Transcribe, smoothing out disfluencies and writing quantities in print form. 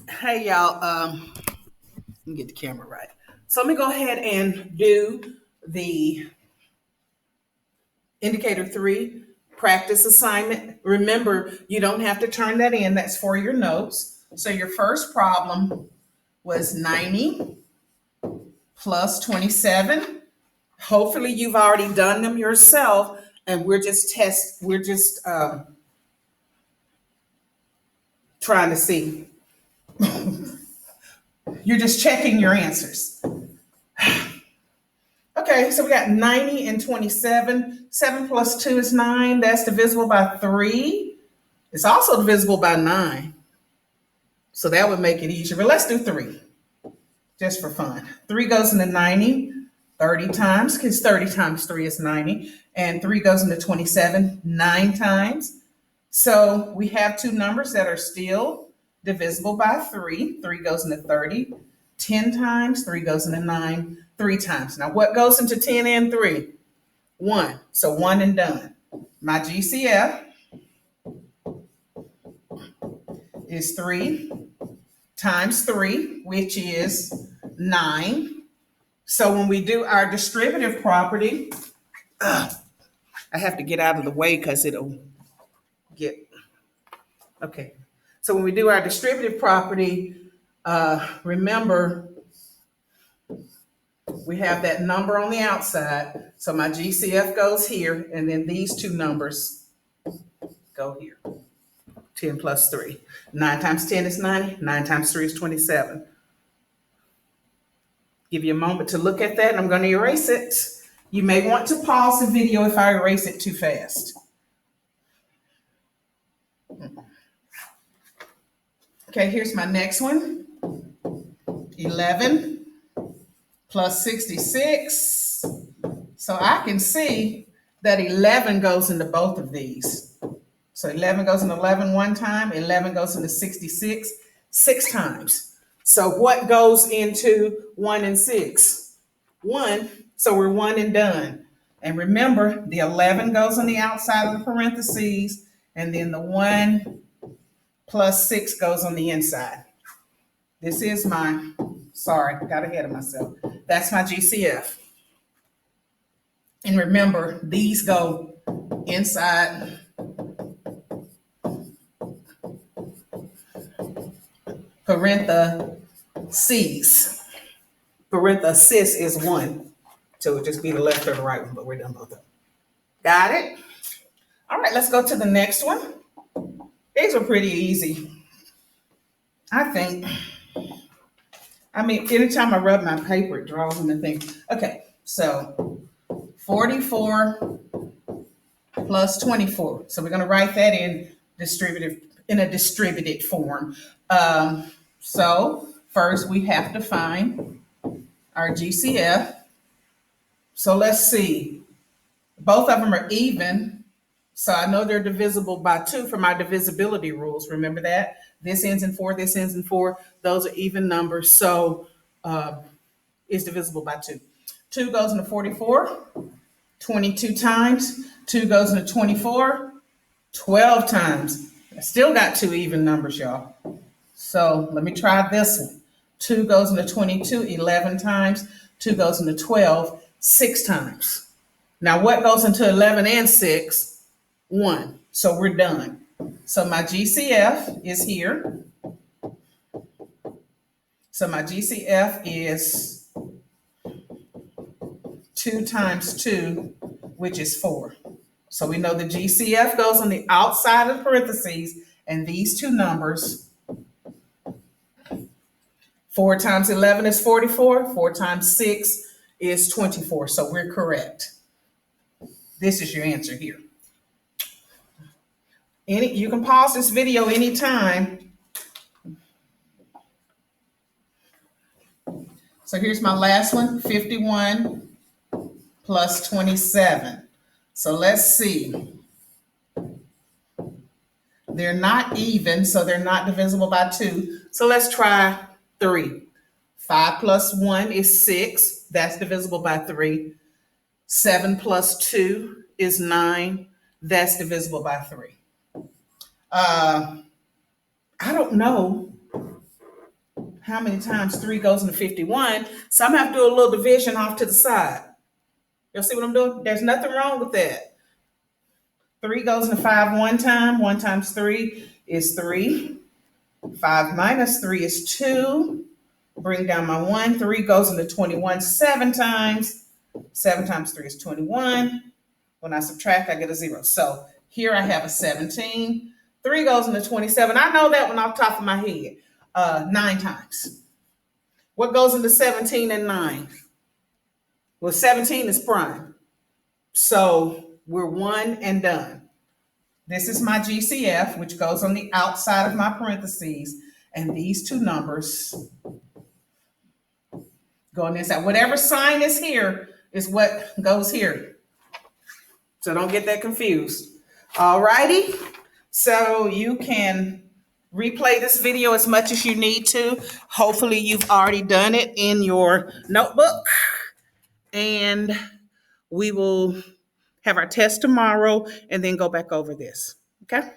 Hey y'all, let me get the camera right. So let me go ahead and do the indicator 3 practice assignment. Remember, you don't have to turn that in. That's for your notes. So your first problem was 90 plus 27. Hopefully you've already done them yourself, and we're just trying to see. You're just checking your answers. Okay, so we got 90 and 27. 7 plus 2 is 9. That's divisible by 3. It's also divisible by 9. So that would make it easier. But let's do 3, just for fun. 3 goes into 90 30 times, because 30 times 3 is 90. And 3 goes into 27 9 times. So we have two numbers that are still divisible by 3. 3 goes into 30 10 times. 3 goes into 9 3 times. Now, what goes into 10 and 3? 1. So 1 and done. My GCF is 3 times 3, which is 9. So when we do our distributive property, I have to get out of the way because it'll get, okay. So when we do our distributive property, remember, we have that number on the outside. So my GCF goes here, and then these two numbers go here. 10 plus 3. 9 times 10 is 90. 9 times 3 is 27. Give you a moment to look at that, and I'm going to erase it. You may want to pause the video if I erase it too fast. Okay, here's my next one. 11 plus 66. So I can see that 11 goes into both of these. So 11 goes into 11 one time, 11 goes into 66 6 times. So what goes into 1 and 6? 1, so we're 1 and done. And remember, the 11 goes on the outside of the parentheses, and then the 1 plus 6 goes on the inside. This is my, sorry, got ahead of myself. That's my GCF. And remember, these go inside parentheses. Parenthesis is 1. So it would just be the left or the right one, but we're done both of them. Got it? All right, let's go to the next one. These are pretty easy, I think. I mean, anytime I rub my paper, it draws them and things. Okay, so 44 plus 24. So we're going to write that in a distributed form. So first we have to find our GCF. So let's see. Both of them are even. So I know they're divisible by 2 from our divisibility rules. Remember that? This ends in 4, this ends in 4. Those are even numbers. So it's divisible by 2. 2 goes into 44, 22 times. 2 goes into 24, 12 times. I still got 2 even numbers, y'all. So let me try this one. 2 goes into 22, 11 times. 2 goes into 12, 6 times. Now what goes into 11 and 6? 1. So we're done. So my GCF is here. So my GCF is 2 times 2, which is 4. So we know the GCF goes on the outside of the parentheses, and these two numbers, 4 times 11 is 44, 4 times 6 is 24. So we're correct. This is your answer here. You can pause this video anytime. So here's my last one, 51 plus 27. So let's see. They're not even, so they're not divisible by 2. So let's try 3. 5 plus 1 is 6. That's divisible by 3. 7 plus 2 is 9. That's divisible by 3. I don't know how many times 3 goes into 51? So I'm going to have to do a little division off to the side. You'll see what I'm doing? There's nothing wrong with that. 3 goes into 5 one time. 1 times 3 is 3. 5 minus 3 is 2. Bring down my 1. 3 goes into 21 7 times. 7 times 3 is 21. When I subtract, I get a 0. So here I have a 17. 3 goes into 27. I know that one off the top of my head. 9 times. What goes into 17 and 9? Well, 17 is prime. So we're 1 and done. This is my GCF, which goes on the outside of my parentheses. And these two numbers go on the inside. Whatever sign is here is what goes here. So don't get that confused. All righty. So you can replay this video as much as you need to. Hopefully you've already done it in your notebook. And we will have our test tomorrow and then go back over this. Okay?